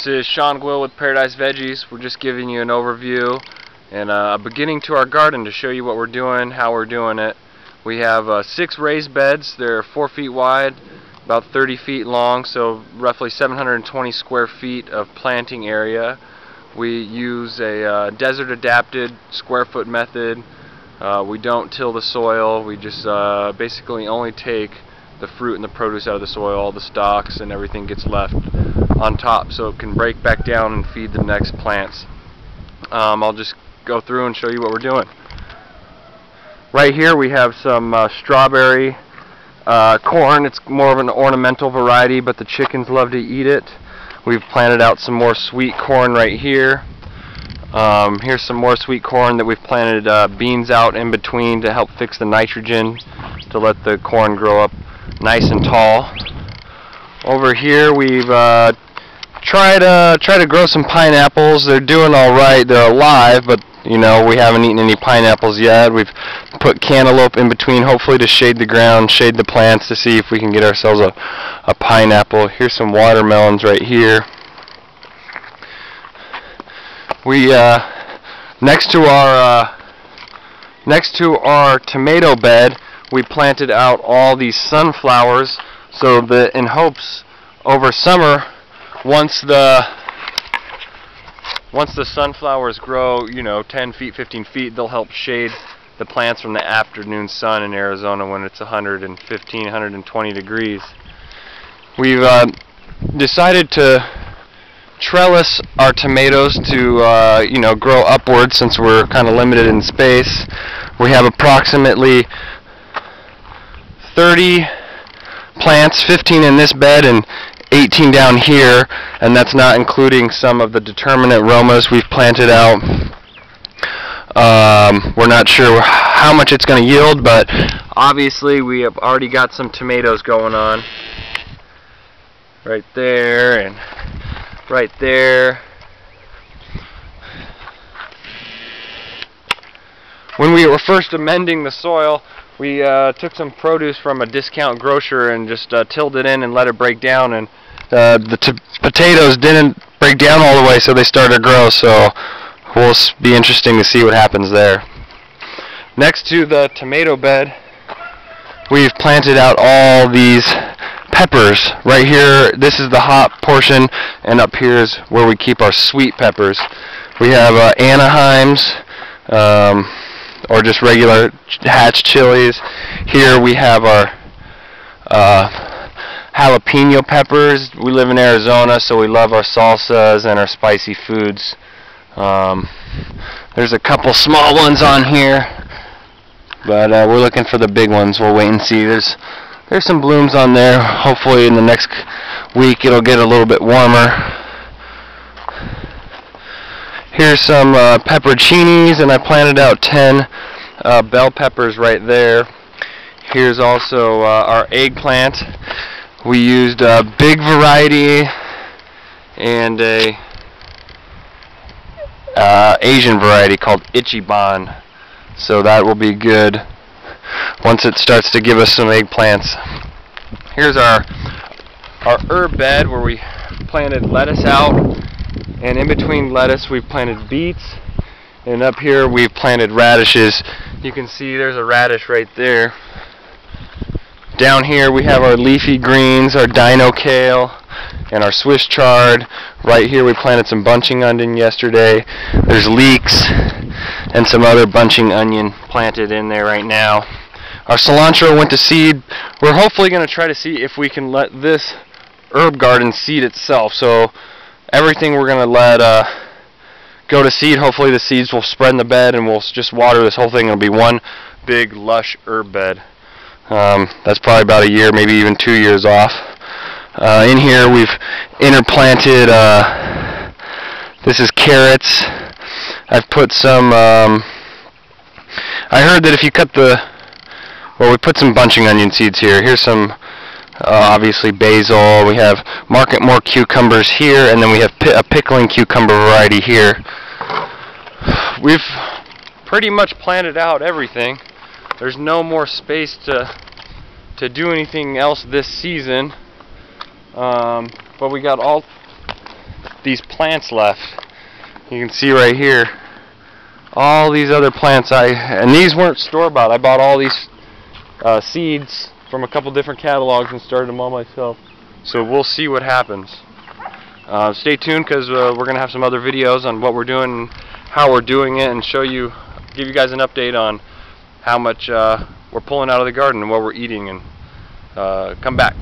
This is Sean Gwill with Paradise Veggies. We're just giving you an overview and a beginning to our garden to show you what we're doing, how we're doing it. We have 6 raised beds. They're 4 feet wide, about 30 feet long, so roughly 720 square feet of planting area. We use a desert adapted square foot method. We don't till the soil. We just basically only take the fruit and the produce out of the soil. All the stalks and everything gets left on top so it can break back down and feed the next plants. I'll just go through and show you what we're doing. Right here we have some strawberry corn. It's more of an ornamental variety, but the chickens love to eat it. We've planted out some more sweet corn right here. Here's some more sweet corn that we've planted beans out in between to help fix the nitrogen to let the corn grow up nice and tall. Over here we've tried to grow some pineapples. They're doing all right. They're alive, but you know, we haven't eaten any pineapples yet. We've put cantaloupe in between, hopefully to shade the ground, shade the plants, to see if we can get ourselves a pineapple. Here's some watermelons right here. We next to our tomato bed, we planted out all these sunflowers, so that in hopes over summer, once the sunflowers grow, you know, 10 feet, 15 feet, they'll help shade the plants from the afternoon sun in Arizona when it's 115, 120 degrees. We've decided to trellis our tomatoes to you know, grow upwards since we're kind of limited in space. We have approximately 30 plants, 15 in this bed and 18 down here, and that's not including some of the determinate Romas we've planted out. We're not sure how much it's going to yield, but obviously we have already got some tomatoes going on. Right there and right there. When we were first amending the soil, we took some produce from a discount grocer and just tilled it in and let it break down, and the potatoes didn't break down all the way, so they started to grow, so will be interesting to see what happens there. Next to the tomato bed, we've planted out all these peppers. Right here, this is the hot portion, and up here is where we keep our sweet peppers. We have Anaheims, or just regular hatch chilies. Here we have our jalapeno peppers. We live in Arizona, so we love our salsas and our spicy foods. There's a couple small ones on here, but we're looking for the big ones. We'll wait and see. There's some blooms on there. Hopefully in the next week it'll get a little bit warmer. Here's some pepperoncinis, and I planted out 10 bell peppers right there. Here's also our eggplant. We used a big variety and a Asian variety called Ichiban, so that will be good once it starts to give us some eggplants. Here's our herb bed where we planted lettuce out, and in between lettuce we've planted beets, and up here we've planted radishes. You can see there's a radish right there. Down here we have our leafy greens, our dino kale, and our Swiss chard. Right here we planted some bunching onion yesterday. There's leeks and some other bunching onion planted in there right now. Our cilantro went to seed. We're hopefully going to try to see if we can let this herb garden seed itself. So everything we're going to let go to seed. Hopefully the seeds will spread in the bed, and we'll just water this whole thing. It'll be one big lush herb bed. That's probably about a year, maybe even 2 years off. In here we've interplanted, this is carrots. I've put some, I heard that if you cut we put some bunching onion seeds here. Here's some, obviously basil. We have Market More cucumbers here, and then we have a pickling cucumber variety here. We've pretty much planted out everything. There's no more space to do anything else this season, but we got all these plants left. You can see right here all these other plants. And these weren't store-bought. I bought all these seeds from a couple different catalogs and started them all myself. So we'll see what happens. Stay tuned, because we're going to have some other videos on what we're doing and how we're doing it, and give you guys an update on how much we're pulling out of the garden and what we're eating. And come back.